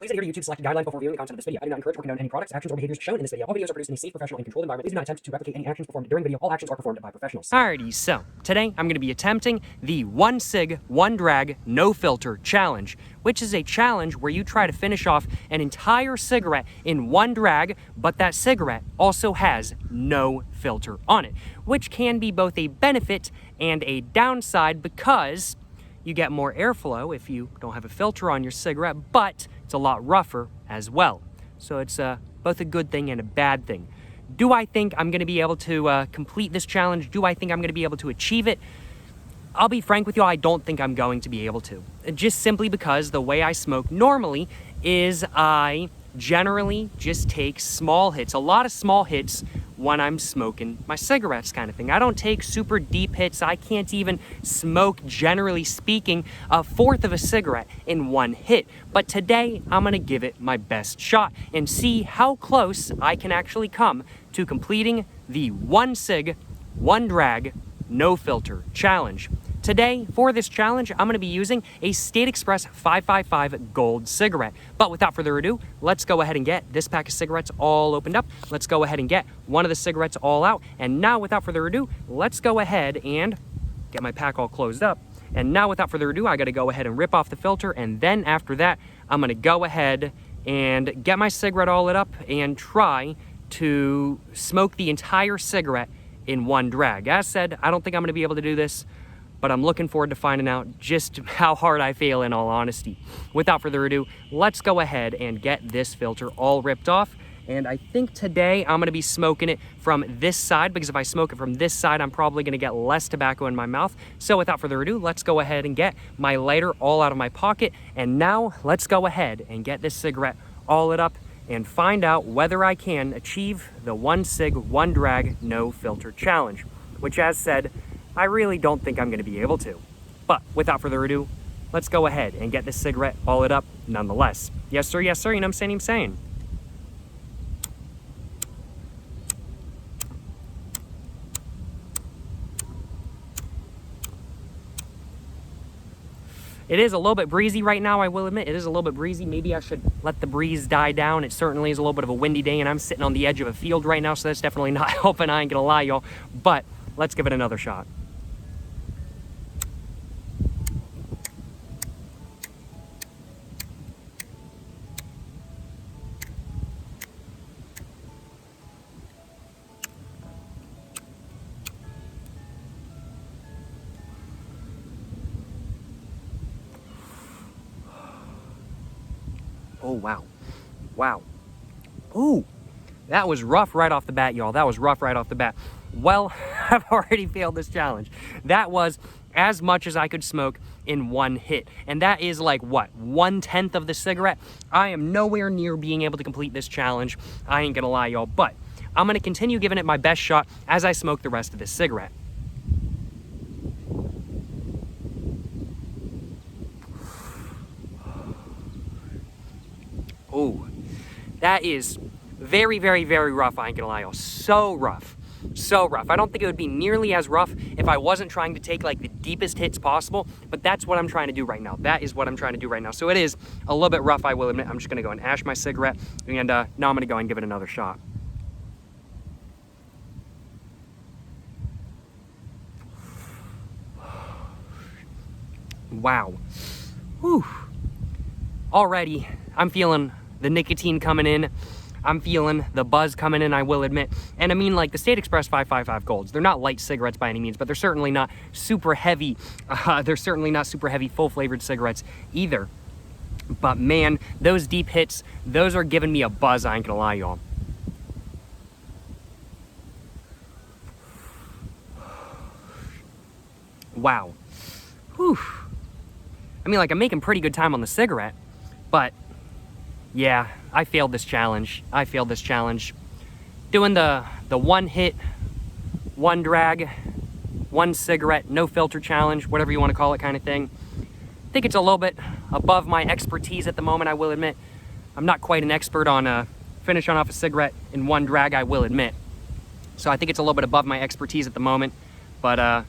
Please adhere to YouTube's selected guidelines before viewing the content of this video. I do not encourage or condone any products, actions, or behaviors shown in this video. All videos are produced in a safe, professional, and controlled environment. Please do not attempt to replicate any actions performed during the video. All actions are performed by professionals. Alrighty, so today I'm going to be attempting the 1 cig, 1 drag, no filter challenge, which is a challenge where you try to finish off an entire cigarette in 1 drag, but that cigarette also has no filter on it, which can be both a benefit and a downside because you get more airflow if you don't have a filter on your cigarette, but it's a lot rougher as well. So it's both a good thing and a bad thing. Do I think I'm going to be able to complete this challenge? Do I think I'm going to be able to achieve it? I'll be frank with you, I don't think I'm going to be able to. Just simply because the way I smoke normally is I generally just take small hits, a lot of small hits when I'm smoking my cigarettes kind of thing. I don't take super deep hits. I can't even smoke, generally speaking, a fourth of a cigarette in 1 hit. But today, I'm gonna give it my best shot and see how close I can actually come to completing the 1 cig, 1 drag, no filter challenge. Today, for this challenge, I'm going to be using a State Express 555 Gold cigarette. But without further ado, let's go ahead and get this pack of cigarettes all opened up. Let's go ahead and get one of the cigarettes all out. And now, without further ado, let's go ahead and get my pack all closed up. And now, without further ado, I got to go ahead and rip off the filter. And then after that, I'm going to go ahead and get my cigarette all lit up and try to smoke the entire cigarette in 1 drag. As said, I don't think I'm going to be able to do this, but I'm looking forward to finding out just how hard I fail, in all honesty. Without further ado, let's go ahead and get this filter all ripped off. And I think today I'm gonna be smoking it from this side, because if I smoke it from this side, I'm probably gonna get less tobacco in my mouth. So without further ado, let's go ahead and get my lighter all out of my pocket. And now let's go ahead and get this cigarette all lit up and find out whether I can achieve the 1 cig, 1 drag, no filter challenge, which, as said, I really don't think I'm going to be able to. But without further ado, let's go ahead and get this cigarette all lit up nonetheless. Yes, sir, you know what I'm saying? It is a little bit breezy right now, I will admit. It is a little bit breezy. Maybe I should let the breeze die down. It certainly is a little bit of a windy day, and I'm sitting on the edge of a field right now, so that's definitely not helping, I ain't gonna lie, y'all. But let's give it another shot. Oh, wow. Wow. Ooh, that was rough right off the bat, y'all. That was rough right off the bat. Well, I've already failed this challenge. That was as much as I could smoke in 1 hit. And that is like, what, 1/10 of the cigarette? I am nowhere near being able to complete this challenge. I ain't gonna lie, y'all. But I'm gonna continue giving it my best shot as I smoke the rest of this cigarette. Oh, that is very, very, very rough, I ain't gonna lie, y'all. So rough. So rough. I don't think it would be nearly as rough if I wasn't trying to take like the deepest hits possible, but that's what I'm trying to do right now. That is what I'm trying to do right now. So it is a little bit rough, I will admit. I'm just gonna go and ash my cigarette, and now I'm gonna go and give it another shot. Wow. Whew. Already, I'm feeling the nicotine coming in. I'm feeling the buzz coming in, I will admit. And I mean, like, the State Express 555 Golds, they're not light cigarettes by any means, but they're certainly not super heavy. They're certainly not super heavy, full-flavored cigarettes either. But man, those deep hits, those are giving me a buzz, I ain't gonna lie, y'all. Wow. Whew. I mean, like, I'm making pretty good time on the cigarette, but yeah, I failed this challenge. I failed this challenge. Doing the 1 hit, 1 drag, 1 cigarette, no filter challenge, whatever you want to call it kind of thing. I think it's a little bit above my expertise at the moment, I will admit. I'm not quite an expert on finishing off a cigarette in 1 drag, I will admit. So I think it's a little bit above my expertise at the moment, but I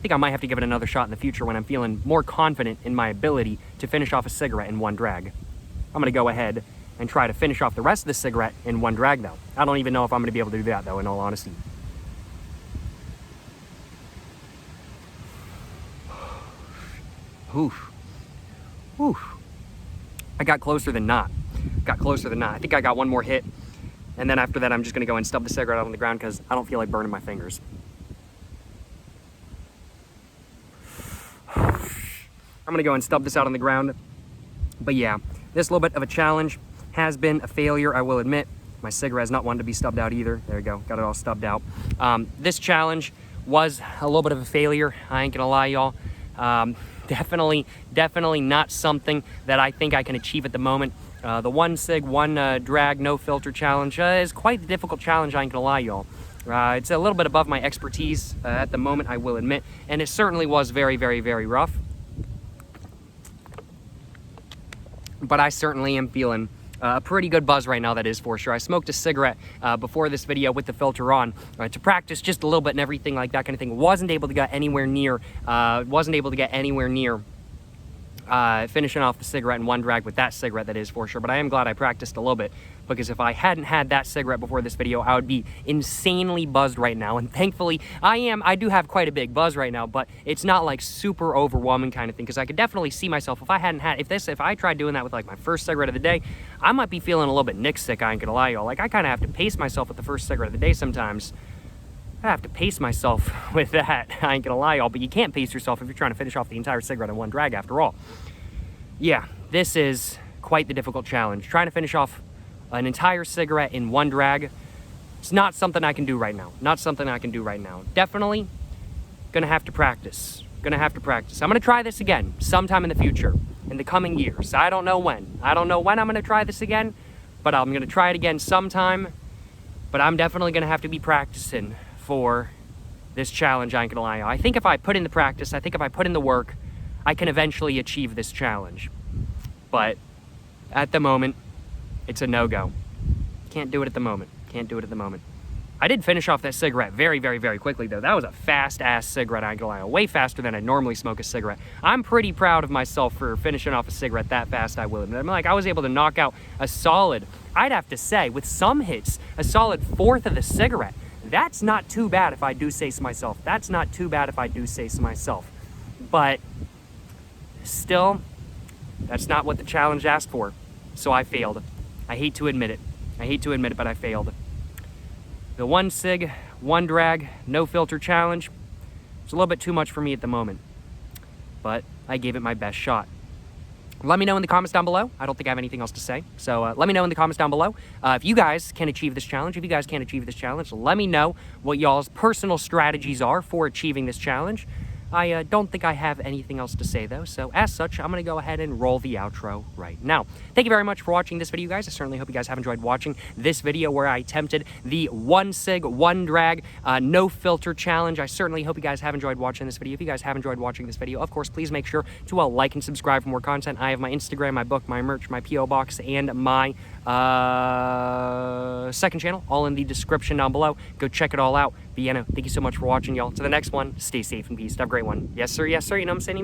think I might have to give it another shot in the future when I'm feeling more confident in my ability to finish off a cigarette in 1 drag. I'm gonna go ahead and try to finish off the rest of the cigarette in one drag though. I don't even know if I'm gonna be able to do that though, in all honesty. Oof. Oof. I got closer than not. I think I got one more hit. And then after that, I'm just gonna go and stub the cigarette out on the ground because I don't feel like burning my fingers. I'm gonna go and stub this out on the ground. But yeah, this little bit of a challenge has been a failure, I will admit. My cigarette is not one to be stubbed out either. There you go, got it all stubbed out. This challenge was a little bit of a failure. I ain't gonna lie, y'all. Definitely not something that I think I can achieve at the moment. The one cig, one drag, no filter challenge is quite the difficult challenge, I ain't gonna lie, y'all. It's a little bit above my expertise at the moment, I will admit, and it certainly was very, very, very rough. But I certainly am feeling a pretty good buzz right now, that is for sure. I smoked a cigarette before this video with the filter on to practice just a little bit and everything like that kind of thing. Wasn't able to get anywhere near finishing off the cigarette in one drag with that cigarette, that is for sure. But I am glad I practiced a little bit, because if I hadn't had that cigarette before this video, I would be insanely buzzed right now. And thankfully, I do have quite a big buzz right now, but it's not like super overwhelming kind of thing, because I could definitely see myself, if I tried doing that with like my first cigarette of the day, I might be feeling a little bit nick sick, I ain't gonna lie, y'all. Like, I kind of have to pace myself with the first cigarette of the day sometimes. I have to pace myself with that, I ain't gonna lie, y'all, but you can't pace yourself if you're trying to finish off the entire cigarette in one drag after all. Yeah, this is quite the difficult challenge. Trying to finish off an entire cigarette in one drag, it's not something I can do right now. Definitely gonna have to practice. I'm gonna try this again sometime in the future, in the coming years. I don't know when I'm gonna try this again, but I'm gonna try it again sometime. But I'm definitely gonna have to be practicing for this challenge, I ain't gonna lie. I think if I put in the practice, I think if I put in the work, I can eventually achieve this challenge. But at the moment, it's a no-go. Can't do it at the moment. I did finish off that cigarette very, very, very quickly, though. That was a fast-ass cigarette, I ain't gonna lie. Way faster than I normally smoke a cigarette. I'm pretty proud of myself for finishing off a cigarette that fast, I will admit. I was able to knock out a solid, I'd have to say, with some hits, a solid fourth of the cigarette. That's not too bad if I do say so myself. But still, that's not what the challenge asked for. So I failed. I hate to admit it, but I failed. The one cig, one drag, no filter challenge, it's a little bit too much for me at the moment, but I gave it my best shot. Let me know in the comments down below. I don't think I have anything else to say. So let me know in the comments down below if you guys can achieve this challenge. Let me know what y'all's personal strategies are for achieving this challenge. I don't think I have anything else to say, though. So as such, I'm going to go ahead and roll the outro right now. Thank you very much for watching this video, guys. I certainly hope you guys have enjoyed watching this video where I attempted the one cig, one drag, no filter challenge. I certainly hope you guys have enjoyed watching this video. If you guys have enjoyed watching this video, of course, please make sure to like and subscribe for more content. I have my Instagram, my book, my merch, my P.O. box, and my second channel, all in the description down below. Go check it all out. But yeah, no, thank you so much for watching, y'all. To the next one, stay safe and peace. Have a great one. Yes, sir, you know what I'm saying?